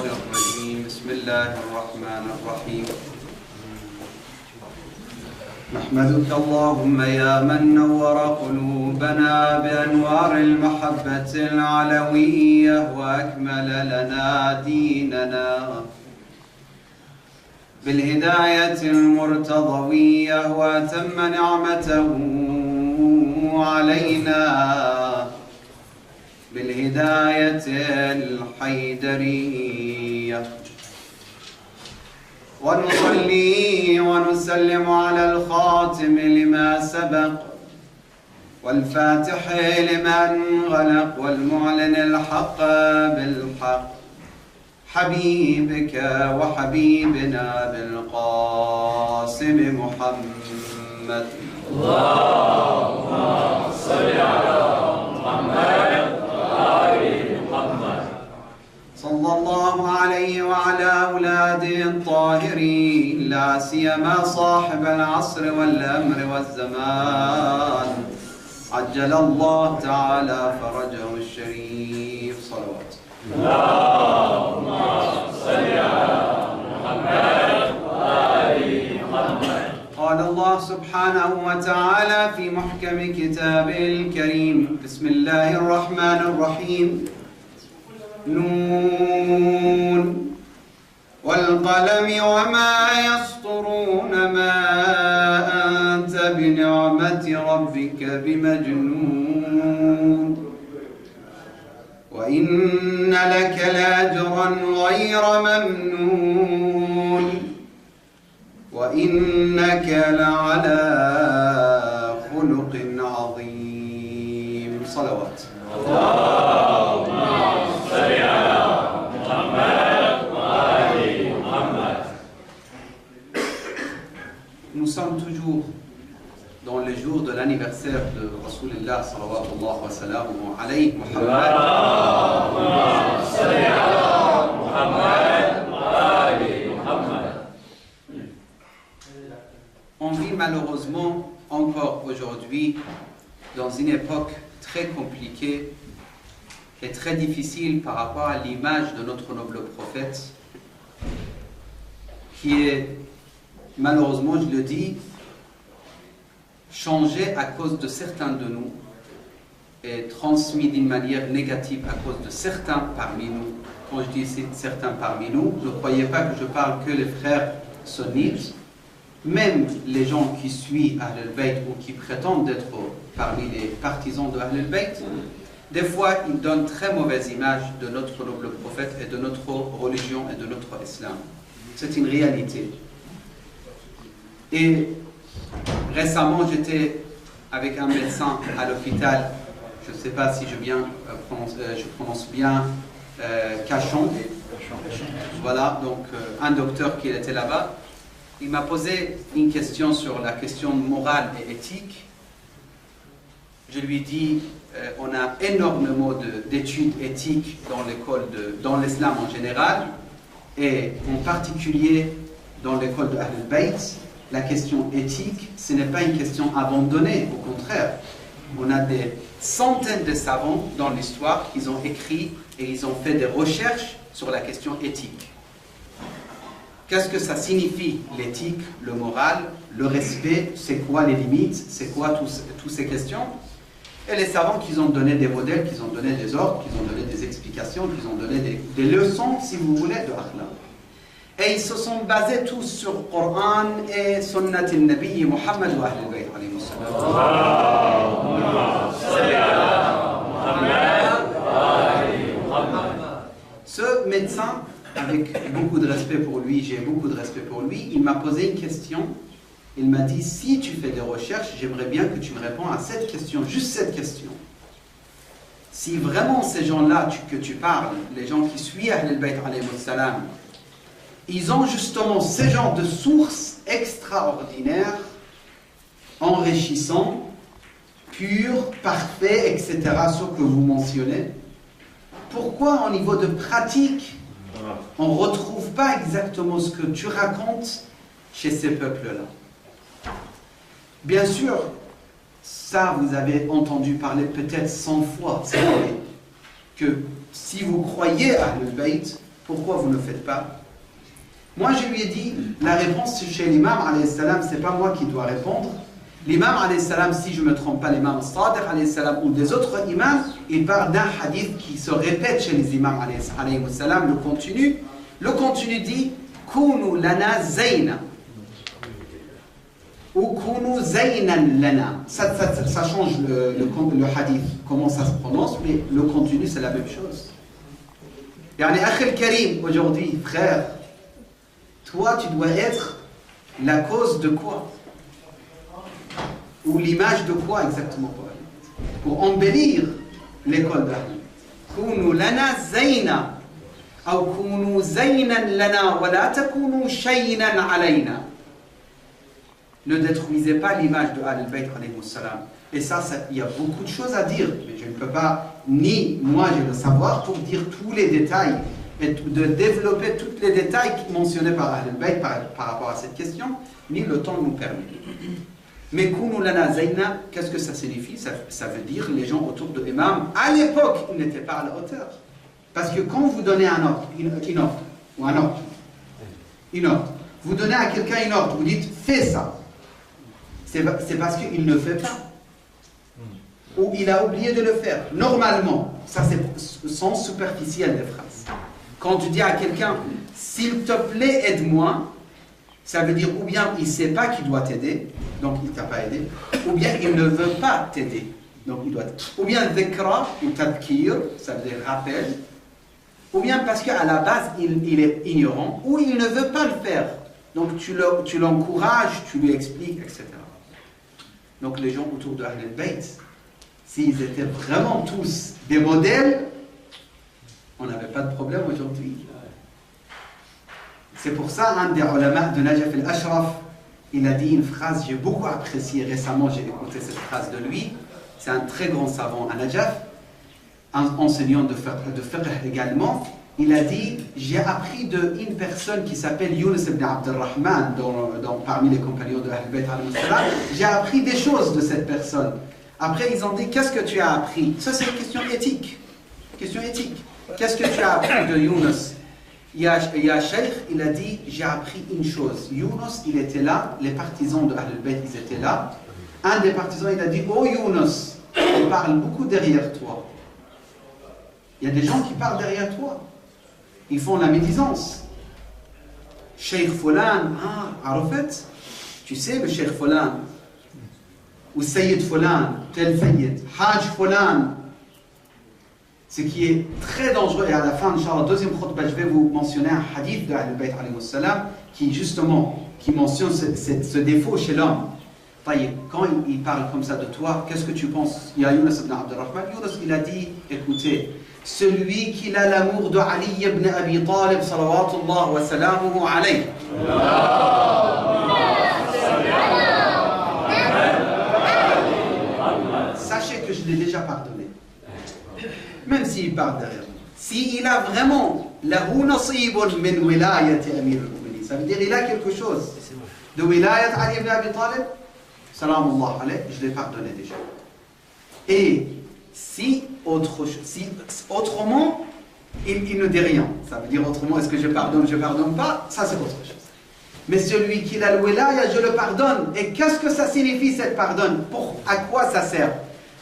الشيطان الرجيم بسم الله الرحمن الرحيم نحمدك اللهم يا من نور قلوبنا بأنوار المحبة العلوية وأكمل لنا ديننا بالهداية المرتضوية وأتم نعمته علينا بالهداية الحيدرية ونصلي ونسلم على الخاتم لما سبق والفاتح لما انغلق والمعلن الحق بالحق حبيبك وحبيبنا بالقاسم محمد اللهم صل على محمد وآل محمد صلى الله عليه وعلى أولاده الطاهرين لا سيما صاحب العصر والأمر والزمان عجل الله تعالى فرجه الشريف صلوات اللهم صل على محمد وآل محمد قال الله سبحانه وتعالى في محكم كتابه الكريم بسم الله الرحمن الرحيم نون والقلم وما يسطرون ما أنت بنعمة ربك بمجنون وإن لك لأجرا غير ممنون وإنك لعلى خلق عظيم صلوات اللهم صل على محمد وآل محمد. Nous sommes toujours dans les jours de l'anniversaire de Rasulullah sallallahu alayhi wa Muhammad. اللهم صل على محمد وآل محمد. On vit malheureusement encore aujourd'hui dans une époque très compliquée et très difficile par rapport à l'image de notre noble prophète qui est, malheureusement je le dis, changé à cause de certains de nous et transmis d'une manière négative à cause de certains parmi nous. Quand je dis certains parmi nous, ne croyez pas que je parle que les frères sunnites. Même les gens qui suivent Ahl al-Bayt ou qui prétendent être parmi les partisans de Ahl al-Bayt, des fois ils donnent très mauvaise image de notre noble prophète et de notre religion et de notre islam. C'est une réalité. Et récemment j'étais avec un médecin à l'hôpital, je ne sais pas si je prononce bien, Cachon. Voilà, donc un docteur qui était là-bas. Il m'a posé une question sur la question morale et éthique. Je lui ai dit, on a énormément d'études éthiques dans l'islam en général, et en particulier dans l'école de Ahl al-Bayt. La question éthique, ce n'est pas une question abandonnée, au contraire. On a des centaines de savants dans l'histoire qui ont écrit et ils ont fait des recherches sur la question éthique. Qu'est-ce que ça signifie l'éthique, le moral, le respect, c'est quoi les limites, c'est quoi toutes ces questions? Et les savants qui ont donné des modèles, qui ont donné des ordres, qui ont donné des explications, qui ont donné des leçons, si vous voulez, de akhlaq. Et ils se sont basés tous sur le Coran et Sunnat al-Nabi Muhammad wa Ahl al-Bayt alayhi salam. Ce médecin, avec beaucoup de respect pour lui, j'ai beaucoup de respect pour lui, il m'a posé une question. Il m'a dit, si tu fais des recherches, j'aimerais bien que tu me réponds à cette question, juste cette question. Si vraiment ces gens-là que tu parles, les gens qui suivent Ahl al-Bayt alayhi salam, ils ont justement ce genre de sources extraordinaires, enrichissants, purs, parfaits, etc., ce que vous mentionnez, pourquoi au niveau de pratique, on ne retrouve pas exactement ce que tu racontes chez ces peuples-là? Bien sûr, ça vous avez entendu parler peut-être 100 fois, c'est vrai, que si vous croyez à Ahl al-Bayt, Pourquoi vous ne le faites pas? Moi, je lui ai dit, la réponse chez l'imam, alayhi salam, c'est pas moi qui dois répondre. L'imam, alayhi salam, si je ne me trompe pas, l'imam Sadiq, alayhi salam, ou des autres imams, il parle d'un hadith qui se répète chez les imams, alayhi salam, le contenu. Le contenu dit, Kunu lana zayna. Ou Kunu zaynan lana. Ça change le hadith, comment ça se prononce, mais le contenu, c'est la même chose. Yani, Akhil Karim, aujourd'hui, frère, toi, tu dois être la cause de quoi? Ou l'image de quoi exactement? Pour embellir l'école d'Ahmed. Kunu lana zayna. Ou kunu zaynan lana. Wa la takunu shaynan alayna. Ne détruisez pas l'image de Ahl-Bayt alayhi salam. Et ça, il y a beaucoup de choses à dire. Mais je ne peux pas, ni moi j'ai le savoir, pour dire tous les détails. Et de développer tous les détails mentionnés par Ahl-Bayt par rapport à cette question, ni le temps nous permet. Mais Kunu lana zayna, qu'est-ce que ça signifie? Ça veut dire les gens autour de l'imam, à l'époque, ils n'étaient pas à la hauteur. Parce que quand vous donnez un ordre, une ordre, vous donnez à quelqu'un une ordre, vous dites fais ça. C'est parce qu'il ne fait pas. Ou il a oublié de le faire. Normalement, ça c'est le sens superficiel des phrases. Quand tu dis à quelqu'un, s'il te plaît, aide-moi, ça veut dire ou bien il ne sait pas qu'il doit t'aider, donc il ne t'a pas aidé, ou bien il ne veut pas t'aider, donc il doit t'aider. Ou bien dhikra ou tadkir, ça veut dire rappel, ou bien parce qu'à la base il est ignorant, ou il ne veut pas le faire. Donc tu l'encourages, tu lui expliques, etc. Donc les gens autour de Ahl-Bayt, s'ils étaient vraiment tous des modèles, on n'avait pas de problème aujourd'hui. C'est pour ça, un des ulama de Najaf al-Ashraf, il a dit une phrase, j'ai beaucoup apprécié récemment, j'ai écouté cette phrase de lui. C'est un très grand savant à Najaf, un enseignant de fiqh également. Il a dit, j'ai appris d'une personne qui s'appelle Yunus ibn Abdurrahman, parmi les compagnons de Ahl-Bayt, j'ai appris des choses de cette personne. Après, ils ont dit, qu'est-ce que tu as appris? Ça, c'est une question éthique. Qu'est-ce que tu as appris de Yunus? Il y a Cheikh, il a dit, j'ai appris une chose. Yunus, il était là, les partisans de Ahl-Bayt, ils étaient là. Un des partisans, il a dit, oh Yunus, il parle beaucoup derrière toi. Il y a des gens qui parlent derrière toi. Ils font la médisance. Cheikh Fulan, Arafat, tu sais le Cheikh Fulan, ou Sayyid Fulan, tel Sayyid, Hajj Fulan. Ce qui est très dangereux, et à la fin, Inch'Allah, deuxième khutbah, je vais vous mentionner un hadith de Ahl-Bayt qui mentionne ce défaut chez l'homme. Quand il parle comme ça de toi, qu'est-ce que tu penses? Il y a Yunus ibn Abdurrahman. Yunus, il a dit, écoutez, celui qui a l'amour de Ali ibn Abi Talib, salawatullah wa salamuhu alayhi. Sachez que je l'ai déjà pardonné. Même s'il parle derrière moi. S'il a vraiment lahu nasibun min wilayati Amir al-Mu'minin, ça veut dire il a quelque chose de wilayat Ali ibn Abi Talib, salamullah alayhi, je l'ai pardonné déjà. Et si autrement, il ne dit rien. Ça veut dire autrement, est-ce que je pardonne pas, ça c'est autre chose. Mais celui qui a le wilaya, je le pardonne. Et qu'est-ce que ça signifie cette pardon? À quoi ça sert?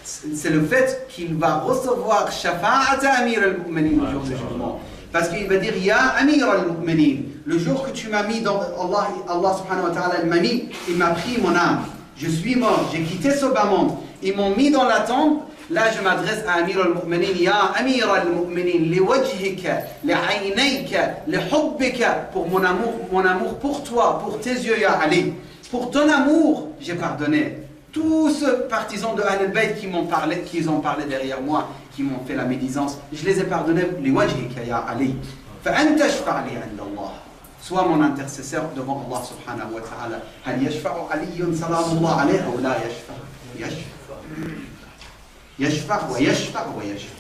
C'est le fait qu'il va recevoir shafa'at Amir al-Mu'minin au jour du jugement. Parce qu'il va dire, Ya Amir al-Mu'minin, le jour que tu m'as mis dans Allah subhanahu wa ta'ala, il m'a pris mon âme. Je suis mort, j'ai quitté ce bas monde. Ils m'ont mis dans la tombe. Là, je m'adresse à Amir al-Mu'minin, Ya Amir al-Mu'minin, li wajhika, li aynayka, li hubbika, pour mon amour pour toi, pour tes yeux, Ya Ali. Pour ton amour, j'ai pardonné. Tous ceux partisans de Ahl-Bayt qui ont parlé derrière moi, qui m'ont fait la médisance, je les ai pardonnés, li wajhika, Ya Ali. Fa'anta shfa'li 'inda Allah. Sois mon intercesseur devant Allah subhanahu wa ta'ala. Hal yashfa'u Aliyyun salamullah alayhi ou la yashfa'? Yashfa' wa yashfa' wa yashfa'.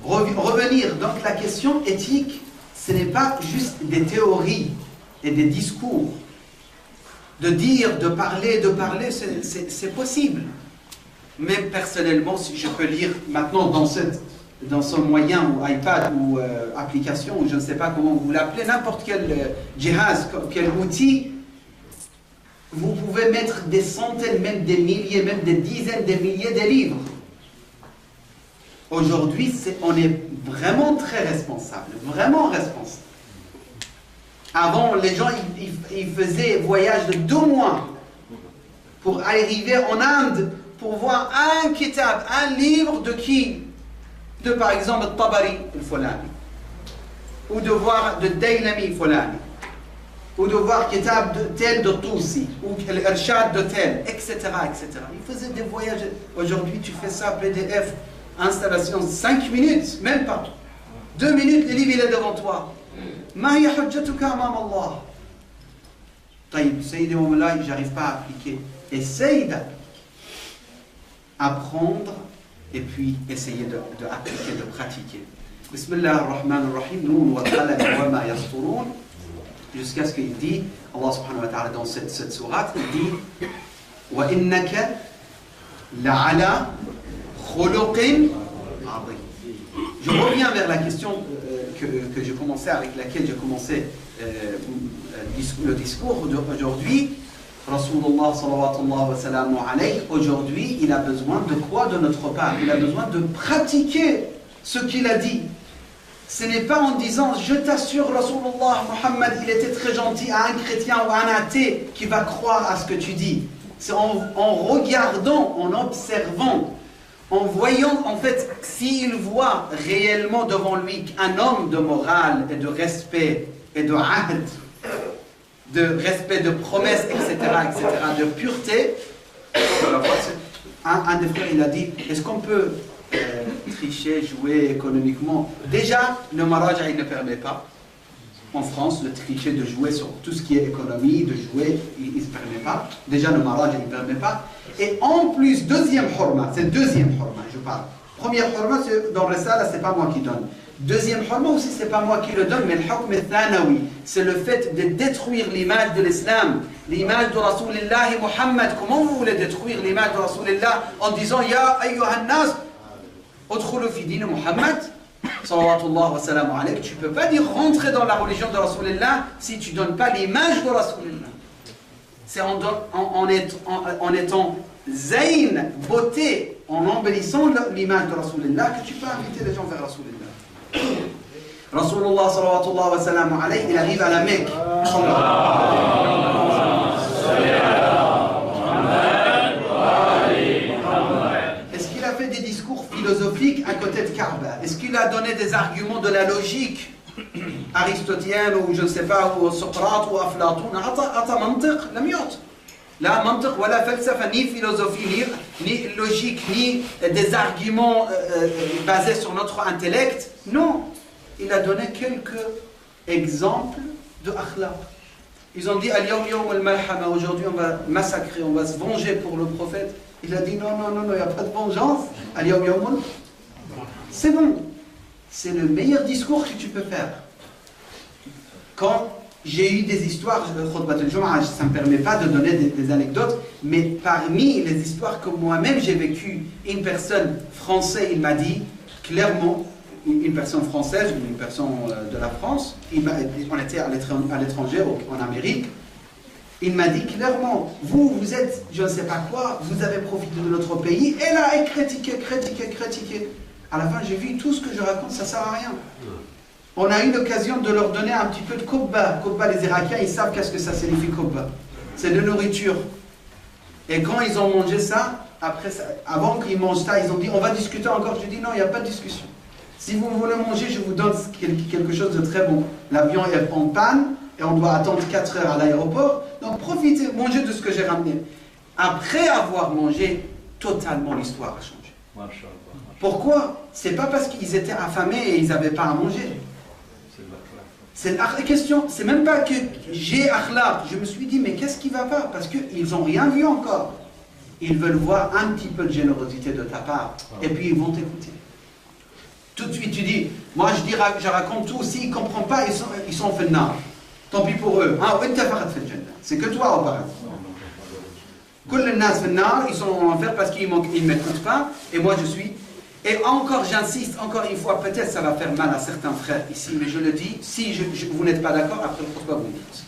Revenir, donc la question éthique, ce n'est pas juste des théories et des discours. De dire, de parler, c'est possible. Mais personnellement, si je peux lire maintenant dans cette dans son moyen, ou iPad, ou application, ou je ne sais pas comment vous l'appelez, n'importe quel jihaz, quel outil, vous pouvez mettre des centaines, même des milliers, même des dizaines de milliers de livres. Aujourd'hui, on est vraiment très responsable, vraiment responsable. Avant, les gens, ils faisaient voyage de 2 mois pour arriver en Inde, pour voir un kitab, un livre de qui? De par exemple Tabari al-Fulani, ou de voir de Daylami al-Fulani, ou de voir kitab de tel de Tousi, ou l'Irshad de tel, etc., etc. Ils faisaient des voyages. Aujourd'hui, tu fais ça, PDF, installation, 5 minutes, même pas. 2 minutes, le livre il est devant toi. Ma hiya hujjatuka amam Allah. Taïb, Sayyidi wa Moulay, j'arrive pas à appliquer. Essaye d'appliquer. Apprendre et puis essayer d'appliquer, de pratiquer. Bismillah ar-Rahman ar-Rahim, Noun wa qalam wa ma yasturun. Jusqu'à ce qu'il dit, Allah subhanahu wa ta'ala dans cette sourate, il dit wa innaka la'ala khuluqin adhim. Je reviens vers la question que j'ai commencé, avec laquelle j'ai commencé le discours d'aujourd'hui. Rasulullah sallallahu alayhi wa sallam, aujourd'hui, il a besoin de quoi de notre part? Il a besoin de pratiquer ce qu'il a dit. Ce n'est pas en disant, je t'assure, Rasulullah, Muhammad, il était très gentil, à un chrétien ou à un athée qui va croire à ce que tu dis. C'est en regardant, en observant, en voyant, en fait, s'il voit réellement devant lui un homme de morale et de respect et de ahd, de respect, de promesses, etc., de pureté. Un des frères, il a dit, est-ce qu'on peut tricher, jouer économiquement? Déjà, le maraja, il ne permet pas. En France, de tricher, de jouer sur tout ce qui est économie, de jouer, il ne se permet pas. Déjà, le maraja, il ne permet pas. Et en plus, deuxième hurma, c'est deuxième hurma, je parle. Première hurma, c'est dans le Risala, c'est pas moi qui donne. Deuxième hurma aussi, c'est pas moi qui le donne, mais le hukm al-thanawi, c'est le fait de détruire l'image de l'islam, l'image de Rasulullah Muhammad. Comment vous voulez détruire l'image de Rasulullah en disant Ya ayyuhan nas, udkhulu fi din Muhammad, sallallahu wa sallam alayk. Tu peux pas dire rentrer dans la religion de Rasulullah si tu donnes pas l'image de Rasulullah. C'est en étant zayn, beauté, en embellissant l'image de Rasulullah que tu peux inviter les gens vers Rasulullah. Rasulullah sallallahu wa sallam alayhi, il arrive à la Mecque. Est-ce qu'il a fait des discours philosophiques à côté de Kaaba? Est-ce qu'il a donné des arguments de la logique aristotélien ou je ne sais pas, ou Socrate ou Aflatoun? Ata mantiq, lam yut. La mantiq ou la falsafa, ni philosophie, ni logique, ni des arguments basés sur notre intellect. Non, il a donné quelques exemples de akhlaq. Ils ont dit al-yawm yawm al-malhama, aujourd'hui on va massacrer, on va se venger pour le prophète. Il a dit non, il n'y a pas de vengeance. Al-yawm yawm, c'est bon. C'est le meilleur discours que tu peux faire. Quand j'ai eu des histoires, ça ne me permet pas de donner des anecdotes, mais parmi les histoires que moi-même j'ai vécues, une personne française, il m'a dit clairement, une personne française, une personne de la France, on était à l'étranger, en Amérique, il m'a dit clairement, vous êtes, je ne sais pas quoi, vous avez profité de notre pays, et là, et critiqué. À la fin, j'ai vu tout ce que je raconte, ça ne sert à rien. On a eu l'occasion de leur donner un petit peu de kubba. Kubba, les Irakiens, ils savent qu'est-ce que ça signifie kubba. C'est de nourriture. Et quand ils ont mangé ça, après ça, avant qu'ils mangent ça, ils ont dit, on va discuter encore. Je dis, non, il n'y a pas de discussion. Si vous voulez manger, je vous donne quelque chose de très bon. L'avion est en panne et on doit attendre 4 heures à l'aéroport. Donc profitez, mangez de ce que j'ai ramené. Après avoir mangé, totalement l'histoire a changé. Pourquoi? C'est pas parce qu'ils étaient affamés et ils n'avaient pas à manger. C'est la question, c'est même pas que j'ai akhlaq. Je me suis dit, mais qu'est-ce qui va pas? Parce qu'ils n'ont rien vu encore. Ils veulent voir un petit peu de générosité de ta part. Et puis ils vont t'écouter. Tout de suite, tu dis, moi je raconte tout. S'ils ne comprennent pas, ils sont fait nar. Tant pis pour eux. C'est que toi au paradis. Tous les nas fait nar, ils sont en enfer parce qu'ils ne m'écoutent pas. Et moi je suis Et encore, j'insiste, encore une fois, peut-être ça va faire mal à certains frères ici, mais je le dis, si vous n'êtes pas d'accord, après pourquoi vous dites.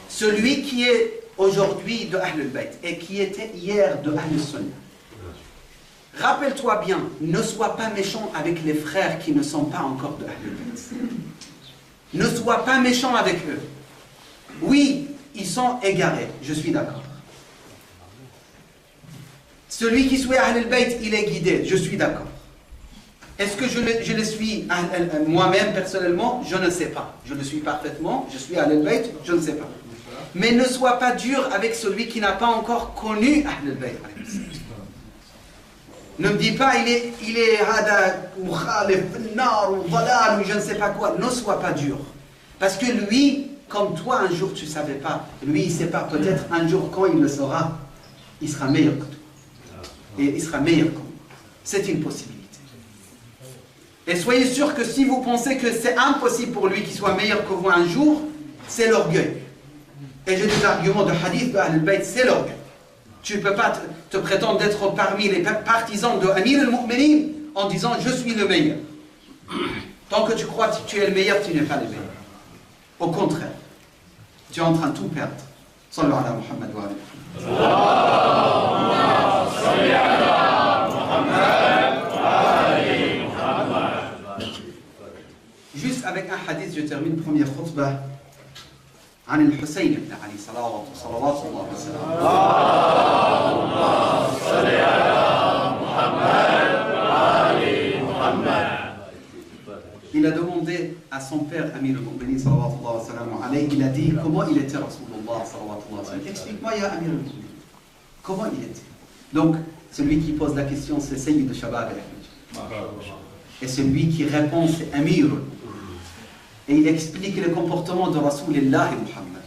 Celui qui est aujourd'hui de Ahl al-Bayt et qui était hier de Ahl al-Sunnah, rappelle-toi bien, ne sois pas méchant avec les frères qui ne sont pas encore de Ahl al-Bayt. Ne sois pas méchant avec eux. Oui, ils sont égarés, je suis d'accord. Celui qui suit Ahl al-Bayt, il est guidé, je suis d'accord. Est-ce que je le suis moi-même personnellement? Je ne sais pas. Je le suis parfaitement, je suis Ahl al-Bayt, je ne sais pas. Mais ne sois pas dur avec celui qui n'a pas encore connu Ahl al-Bayt. Ne me dis pas, il est hada, ou khalif, nar, ou dalal, ou je ne sais pas quoi. Ne sois pas dur. Parce que lui, comme toi, un jour tu ne savais pas. Lui, il ne sait pas. Peut-être un jour, quand il le saura, il sera meilleur que toi. Et il sera meilleur que moi. C'est une possibilité. Et soyez sûr que si vous pensez que c'est impossible pour lui qu'il soit meilleur que vous un jour, c'est l'orgueil. Et j'ai des arguments de hadith de Ahl al-Bayt, c'est l'orgueil. Tu ne peux pas te prétendre d'être parmi les partisans de Amir al-Mu'minin en disant je suis le meilleur. Tant que tu crois que tu es le meilleur, tu n'es pas le meilleur. Au contraire, tu es en train de tout perdre. Sallallahu ala Muhammad wa juste avec un hadith, je termine première khutbah. عن الحسين بن علي صلوات الله وسلامه اللهم صل على محمد وآل محمد. Il a demandé à son père Amir al-Mu'minin sallallahu alayhi wa sallam, il a dit comment il était Rasulullah sallallahu alayhi wa sallam. Explique-moi ya Amir al-Mu'minin, comment il était. Donc celui qui pose la question c'est Sayyid al-Shabab et celui qui répond c'est Amir. Et il explique le comportement de Rasulullah et Muhammad.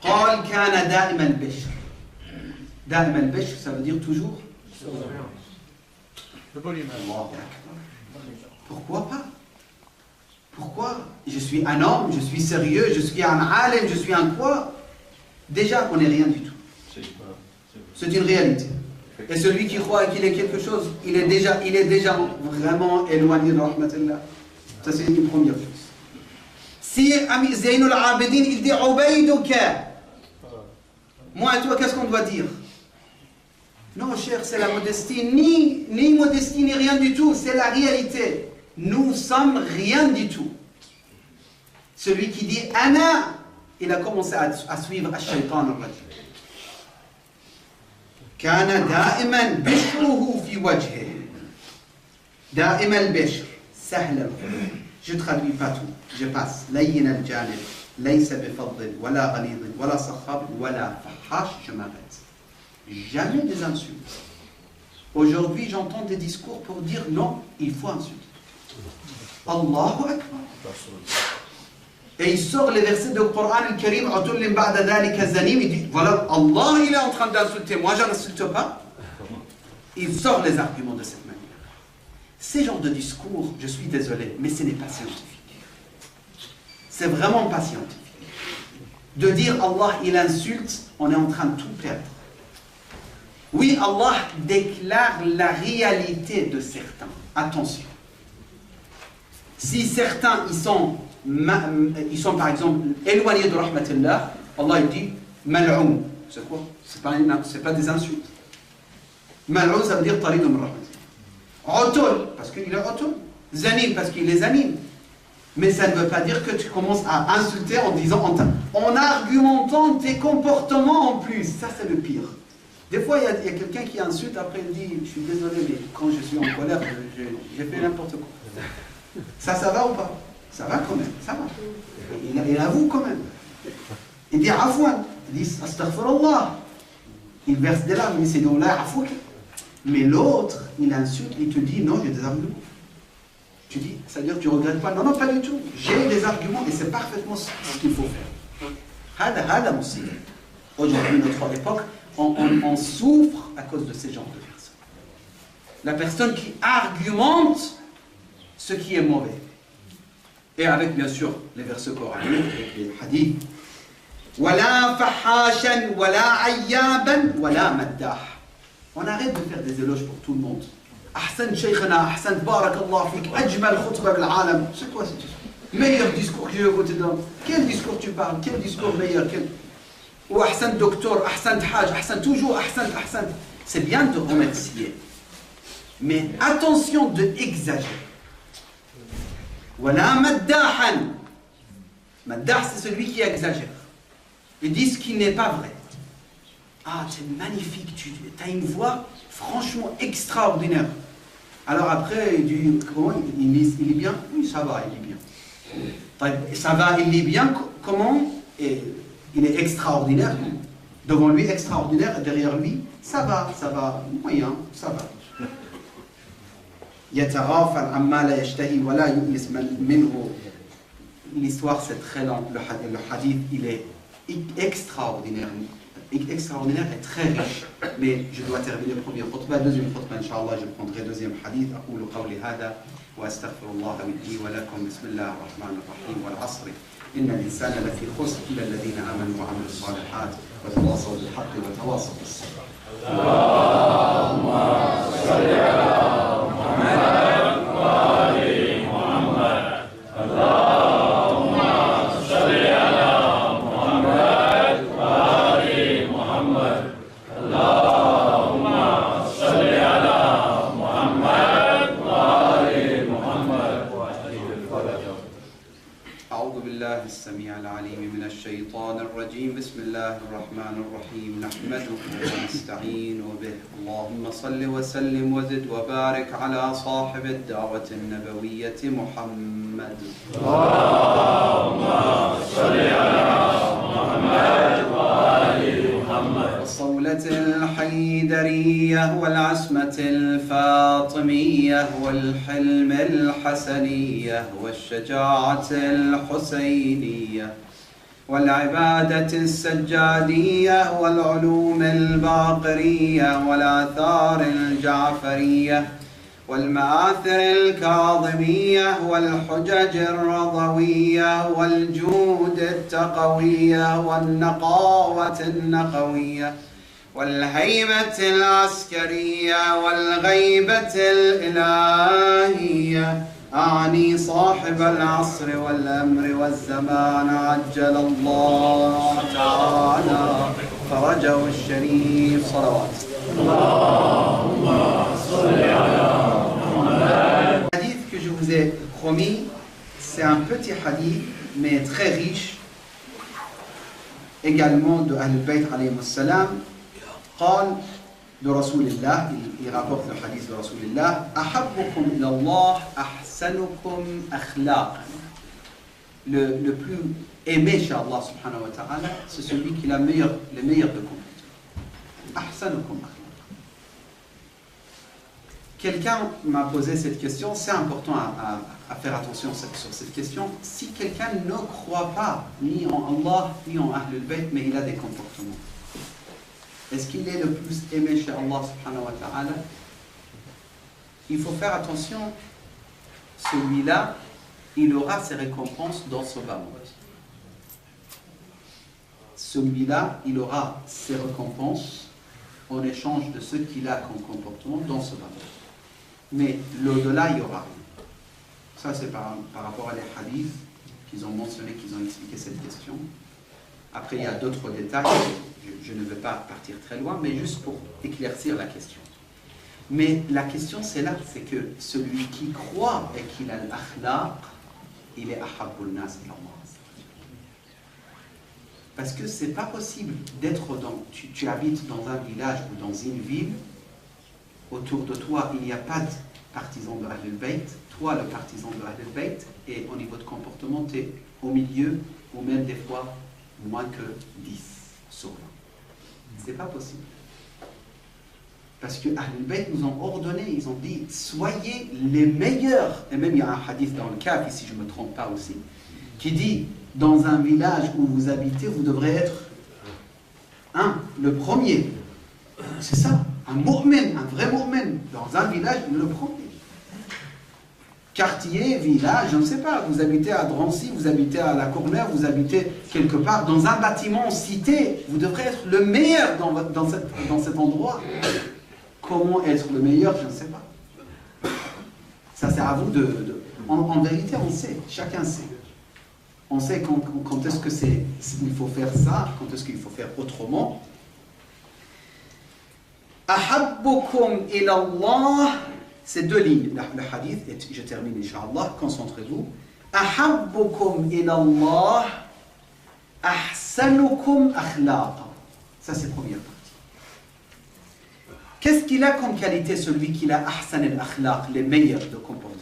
قال كان دائما البشر. دائما البشر, ça veut dire toujours. Pourquoi pas? Pourquoi? Je suis un homme, je suis sérieux, je suis un alim, je suis un quoi? Déjà, on n'est rien du tout. C'est une réalité. Et celui qui croit qu'il est quelque chose, il est déjà vraiment éloigné de Rahmatillah. Ça c'est une première chose. Si Zainul Abidin, il dit Ubayduka, moi et toi, qu'est-ce qu'on doit dire? Non, cher, c'est la modestie, ni modestie, ni rien du tout, c'est la réalité. Nous sommes rien du tout. Celui qui dit Ana, il a commencé à suivre Ash-Shaytan al-Rajim. كان دائما بشره في وجهه دائما البشر سهل الخلق. Je traduis pas tout, je passe. لين الجانب ليس بفضل ولا غليظ ولا صخاب ولا فحاش. Je m'arrête. Jamais des insultes. Aujourd'hui j'entends des discours pour dire non, il faut insulter. Allahu Akbar. Et il sort les versets du Coran al-Karim, il dit, voilà, Allah il est en train d'insulter, moi je n'insulte pas. Il sort les arguments de cette manière. Ces genres de discours, je suis désolé, mais ce n'est pas scientifique. C'est vraiment pas scientifique. De dire Allah il insulte, on est en train de tout perdre. Oui, Allah déclare la réalité de certains. Attention. Si certains, ils sont par exemple éloignés de Rahmatillah, Allah il dit Mal'oum. C'est quoi? C'est pas des insultes. Mal'oum ça veut dire Tarid min Rahmatillah. Otol, parce qu'il est otol. Zanim, parce qu'il est zanim. Mais ça ne veut pas dire que tu commences à insulter en disant, en argumentant tes comportements en plus. Ça c'est le pire. Des fois il y a quelqu'un qui insulte, après il dit je suis désolé, mais quand je suis en colère, j'ai fait n'importe quoi. Ça va ou pas? Ça va quand même, ça va. Il avoue quand même. Il dit afouan, il dit astaghfirullah. Il verse des larmes, il dit c'est non là, afouk. Mais l'autre, il insulte, il te dit non, j'ai des arguments. Tu dis, ça veut dire que tu ne regrettes pas? Non, non, pas du tout. J'ai des arguments et c'est parfaitement ce qu'il faut faire. Hada musib. Aujourd'hui, notre époque, on souffre à cause de ces genres de personnes. La personne qui argumente ce qui est mauvais. Et avec bien sûr les versets coraniques, les hadiths. ولا فحاشا ولا عيابا ولا مداح. On arrête de faire des éloges pour tout le monde. أحسن شيخنا, أحسن بارك الله فيك, أجمل خطبة بالعالم. C'est quoi cette histoire? Meilleur discours que j'ai écouté dans. Quel discours tu parles? Quel discours meilleur? Ou أحسن دكتور, أحسن حاج, أحسن toujours, أحسن. C'est bien de remercier. Mais attention de exagérer. ولا مداحا. Maddah, c'est celui qui exagère. Ils disent qu'il n'est pas vrai. Ah, tu es magnifique, tu as une voix franchement extraordinaire. Alors après, il dit, comment il est bien? Oui, ça va, il est bien. Ça va, il est bien, comment? Et il est extraordinaire. Devant lui, extraordinaire, et derrière lui, ça va, moyen, ça va. يتغافل عما لا يشتهي ولا يؤنس منه. L'histoire, c'est très long. Le hadith, il est extraordinaire. Extraordinaire et très riche. Mais je dois terminer le premier khutbah. Deuxième khutbah, Inch'Allah, je prendrai deuxième hadith. أقول قولي هذا وأستغفر الله لي ولكم. بسم الله الرحمن الرحيم. والعصر إن الإنسان لفي خسر إلا الذين آمنوا وعملوا الصالحات وتواصوا بالحق وتواصوا بالصبر. اللهم صل على محمد وآل محمد. اللهم صل على محمد وآل محمد. اللهم صل على محمد وآل محمد. أعوذ بالله السميع العليم من الشيطان الرجيم. بسم الله الرحمن الرحيم. نحمده ونستعين به. اللهم صل وسلم وزد وبارك على صاحب الدعوة النبوية محمد. اللهم صل على محمد وآل محمد. والصولة الحيدرية والعصمة الفاطمية والحلم الحسنية والشجاعة الحسينية والعبادة السجادية والعلوم الباقرية والآثار الجعفرية والمآثر الكاظمية والحجج الرضوية والجود التقوية والنقاوة النقوية والهيبة العسكرية والغيبة الإلهية. أعني صاحب العصر والأمر والزمان عجل الله تعالى فرجه الشريف. صلوات. اللهم صل على محمد. Le hadith que je vous ai promis, c'est un petit hadith mais très riche, également de Ahl al-Bayt alayhi salam. قال de Rasulillah, il rapporte le hadith de Rasulillah, أحبكم إلى الله أحسنكم أخلاقا. Le plus aimé chez Allah subhanahu wa ta'ala, c'est celui qui a le meilleur de comportement. أحسنكم أخلاقا. Quelqu'un m'a posé cette question, c'est important à faire attention sur cette question. Si quelqu'un ne croit pas ni en Allah ni en Ahl al-Bayt, mais il a des comportements, est-ce qu'il est le plus aimé chez Allah subhanahu wa ta'ala? Il faut faire attention, celui-là, il aura ses récompenses dans ce bas monde. Celui-là, il aura ses récompenses en échange de ce qu'il a comme comportement dans ce bas monde. Mais l'au-delà, il n'y aura rien. Ça, c'est par rapport à les hadiths qu'ils ont mentionné, qu'ils ont expliqué cette question. Après, il y a d'autres détails. Je ne vais pas partir très loin, mais juste pour éclaircir la question. Mais la question, c'est là, c'est que celui qui croit et qu'il a l'akhlaq, il est ahabbul nas ila Allah. Parce que c'est pas possible d'être dans... Tu habites dans un village ou dans une ville, autour de toi, il n'y a pas de partisan de Ahl al-Bayt, toi le partisan de Ahl al-Bayt, et au niveau de comportement, tu es au milieu, ou même des fois, moins que 10 sur 20. C'est pas possible. Parce que Ahl al-Bayt nous ont ordonné, ils ont dit, soyez les meilleurs. Et même il y a un hadith dans le Kafi, si je ne me trompe pas aussi, qui dit, dans un village où vous habitez, vous devrez être le premier. C'est ça, un mu'min, un vrai mu'min. Dans un village, le premier. quartier, village, je ne sais pas, vous habitez à Drancy, vous habitez à La Courneuve, vous habitez quelque part dans un bâtiment cité, vous devrez être le meilleur dans cet endroit. Comment être le meilleur, je ne sais pas. Ça c'est à vous en vérité, on sait, chacun sait. On sait quand est-ce que il faut faire ça, quand est-ce qu'il faut faire autrement. Ahabbukum ila Allah, c'est deux lignes, le hadith, et je termine, Inch'Allah, concentrez-vous. Ahabbukum ila Allah, ahsanukum akhlaqa. Ça, c'est la première partie. Qu'est-ce qu'il a comme qualité, celui qui a ahsan al-akhlaq, les meilleurs de comportement?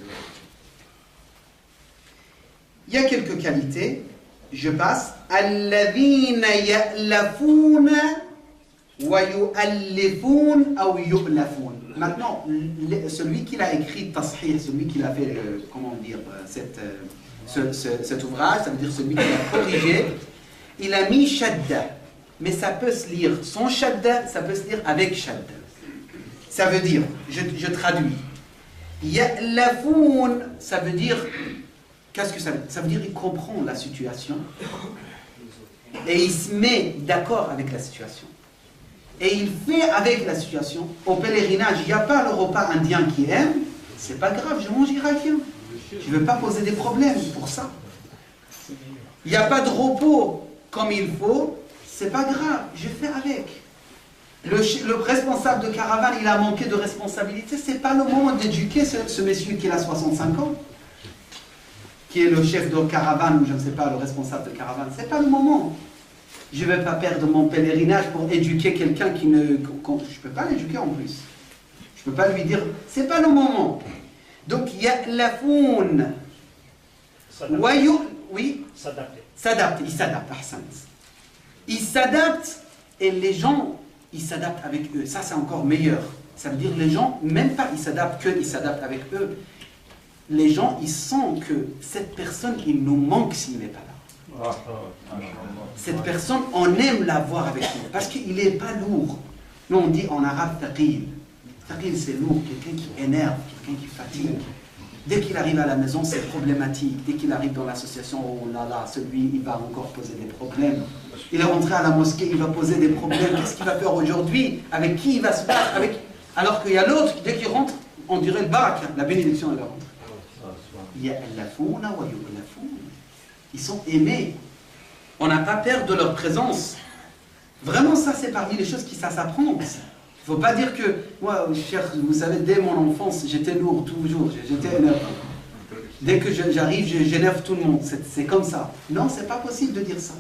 Il y a quelques qualités, je passe. Alladhina ya'lafuna wa yu'allifun ou yu'lafun. Maintenant, celui qui l'a écrit Tashih, celui qui l'a fait, comment dire, cet ouvrage, ça veut dire celui qui l'a corrigé, il a mis shadda, mais ça peut se lire sans shadda, ça peut se lire avec shadda. Ça veut dire, je traduis, ya'lafun, ça veut dire, qu'est-ce que ça veut dire? Ça veut dire qu'il comprend la situation et il se met d'accord avec la situation. Et il fait avec la situation. Au pèlerinage, il n'y a pas le repas indien qui aime, c'est pas grave, je mange irakien. Je ne veux pas poser des problèmes pour ça. Il n'y a pas de repos comme il faut, c'est pas grave, je fais avec. Le responsable de caravane, il a manqué de responsabilité, c'est pas le moment d'éduquer ce monsieur qui a 65 ans, qui est le chef de caravane, ou je ne sais pas, le responsable de caravane, c'est pas le moment. Je ne vais pas perdre mon pèlerinage pour éduquer quelqu'un qui ne... Je ne peux pas l'éduquer en plus. Je ne peux pas lui dire, c'est pas le moment. Donc, ya'lafoun. Oui. S'adapte. Il s'adapte. Il s'adapte et les gens, ils s'adaptent avec eux. Ça, c'est encore meilleur. Ça veut dire les gens, même pas ils s'adaptent ils s'adaptent avec eux. Les gens, ils sentent que cette personne, il nous manque s'il n'est pas là. Cette personne, on aime la voir avec nous parce qu'il n'est pas lourd. Nous, on dit en arabe thaqil. Thaqil, c'est lourd, quelqu'un qui énerve, quelqu'un qui fatigue. Dès qu'il arrive à la maison, c'est problématique. Dès qu'il arrive dans l'association, oh là là, celui, il va encore poser des problèmes. Il est rentré à la mosquée, il va poser des problèmes. Qu'est-ce qu'il va faire aujourd'hui? Avec qui il va se battre? Alors qu'il y a l'autre, dès qu'il rentre, on dirait le barak, la bénédiction, elle rentre. Ils sont aimés. On n'a pas peur de leur présence. Vraiment, ça, c'est parmi les choses qui ça s'apprend. Il ne faut pas dire que, moi, cher, vous savez, dès mon enfance, j'étais lourd toujours, j'étais énervé. Dès que j'arrive, j'énerve tout le monde. C'est comme ça. Non, c'est pas possible de dire ça.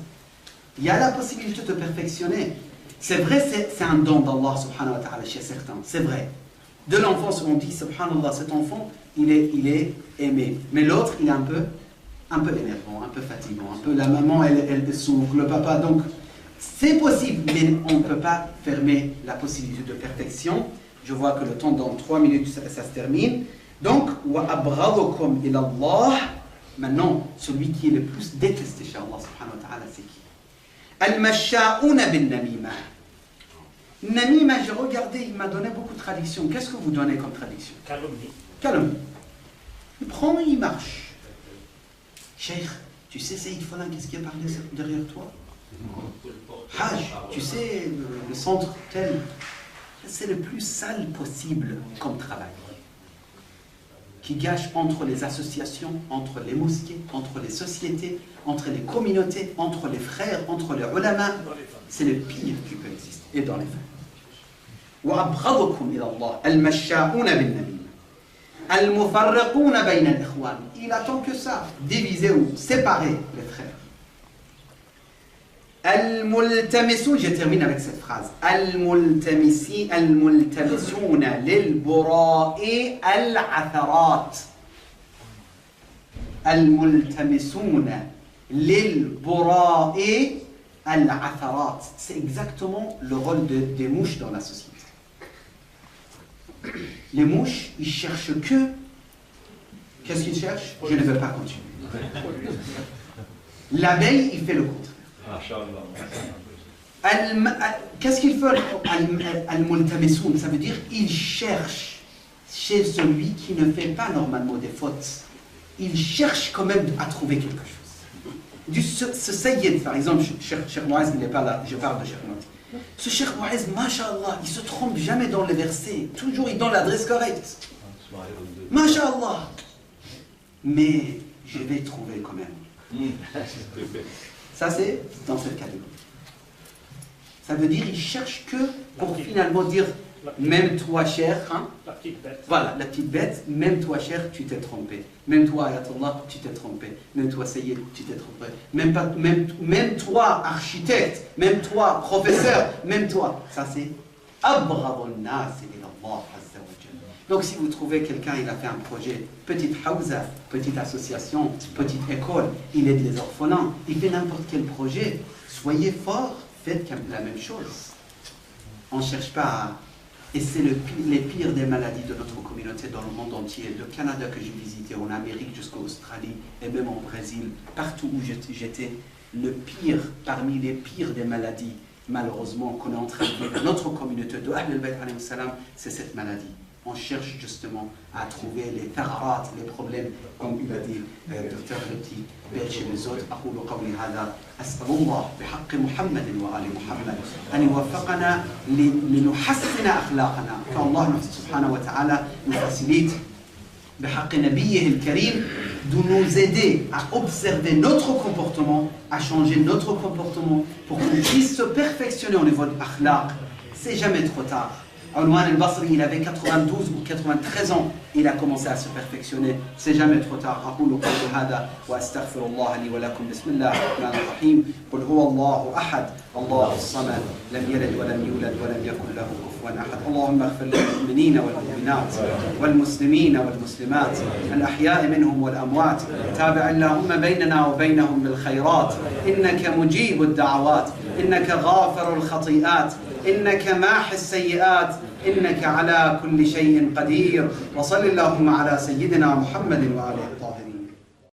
Il y a la possibilité de perfectionner. C'est vrai, c'est un don d'Allah, subhanahu wa ta'ala, chez certains. C'est vrai. De l'enfance, on dit, subhanallah, cet enfant, il est aimé. Mais l'autre, il est un peu énervant, un peu fatigant, un peu la maman, elle souffre, le papa. Donc, c'est possible, mais on ne peut pas fermer la possibilité de perfection. Je vois que le temps, dans 3 minutes, ça se termine. Donc, wa abghadakum ila Allah. Maintenant, celui qui est le plus détesté chez Allah, subhanahu wa ta'ala, c'est qui? Al-masha'una bin namima. Namima, j'ai regardé, il m'a donné beaucoup de traductions. Qu'est-ce que vous donnez comme traduction? Calomnie. Calomnie. Il prend et il marche. Cheikh, tu sais Saïd Folan, qu'est-ce qui a parlé derrière toi? Hajj, tu sais, le centre tel, c'est le plus sale possible comme travail. Qui gâche entre les associations, entre les mosquées, entre les sociétés, entre les communautés, entre les frères, entre les ulama. C'est le pire qui peut exister. Et dans les femmes. وَأَبْغَضُكُمْ إِلَى اللَّهِ الْمَشَّاءُونَ بِالنَّمِيمَةِ الْمُفَرِّقُونَ بَيْنَ الْإِخْوَانِ. Il attend que ça, diviser ou séparer les frères. Al-multamisun, je termine avec cette phrase. Al-multamisuna lil-bura'i al-atharat. Al-multamisuna lil-bura'i al-atharat. C'est exactement le rôle des mouches dans la société. Les mouches, ils cherchent que... Qu'est-ce qu'ils cherchent? Je ne veux pas continuer. L'abeille, il fait le contraire. Qu'est-ce qu'il fait? Al-multamisoun, ça veut dire il cherche chez celui qui ne fait pas normalement des fautes, il cherche quand même à trouver quelque chose. Ce Sayyid, par exemple, Cheikh Mouaz, il n'est pas là, je parle de Cheikh Mouaz. Ce Cheikh Mouaz, masha'Allah, il se trompe jamais dans les versets, toujours il donne l'adresse correcte. Masha'Allah. Mais je vais trouver quand même. Ça, c'est dans cette catégorie. Ça veut dire qu'il cherche que pour finalement dire, même toi, cher, hein, La petite bête. voilà, la petite bête, même toi, cher, tu t'es trompé. Même toi, Ayatollah, tu t'es trompé. Même toi, Sayyid, tu t'es trompé. Même toi, architecte, même toi, professeur, même toi. Ça, c'est Abradun nas ila Allah azza wa jalla. Donc, si vous trouvez quelqu'un, il a fait un projet, petite hawza, petite association, petite école, il aide les orphelins, il fait n'importe quel projet, soyez forts, faites la même chose. On ne cherche pas à... Et c'est les pires des maladies de notre communauté dans le monde entier, du Canada que j'ai visité, en Amérique jusqu'en Australie, et même au Brésil, partout où j'étais, le pire, parmi les pires des maladies, malheureusement, qu'on est en train de vivre, notre communauté de Ahl al-Bayt alayhi salam, c'est cette maladie. On cherche justement à trouver les tararat, les problèmes, comme il a dit Dr. Repti, chez les autres. أقول قولي هذا أسأل الله بحق محمد وآل محمد أن يوفقنا لنحسن أخلاقنا كالله سبحانه وتعالى نفسليت بحق نبيه الكريم de nous aider à observer notre comportement, à changer notre comportement pour qu'on puisse se perfectionner au niveau de l'akhlaq. C'est jamais trop tard. Anouar al-Basri, il avait 92 ou 93 ans, il a commencé à se perfectionner. C'est jamais trop tard. أقول قولي هذا وأستغفر الله لي ولكم. بسم الله الرحمن الرحيم. قل هو الله أحد الله الصمد لم يلد ولم يولد ولم يكن له كفوا أحد. اللهم اغفر للمؤمنين والمؤمنات والمسلمين والمسلمات الأحياء منهم والأموات. تابع اللهم بيننا وبينهم بالخيرات. إنك مجيب الدعوات. إنك غافر الخطيئات. إنك ماحي السيئات. إنك على كل شيء قدير. وصل اللهم على سيدنا محمد وآله الطاهرين.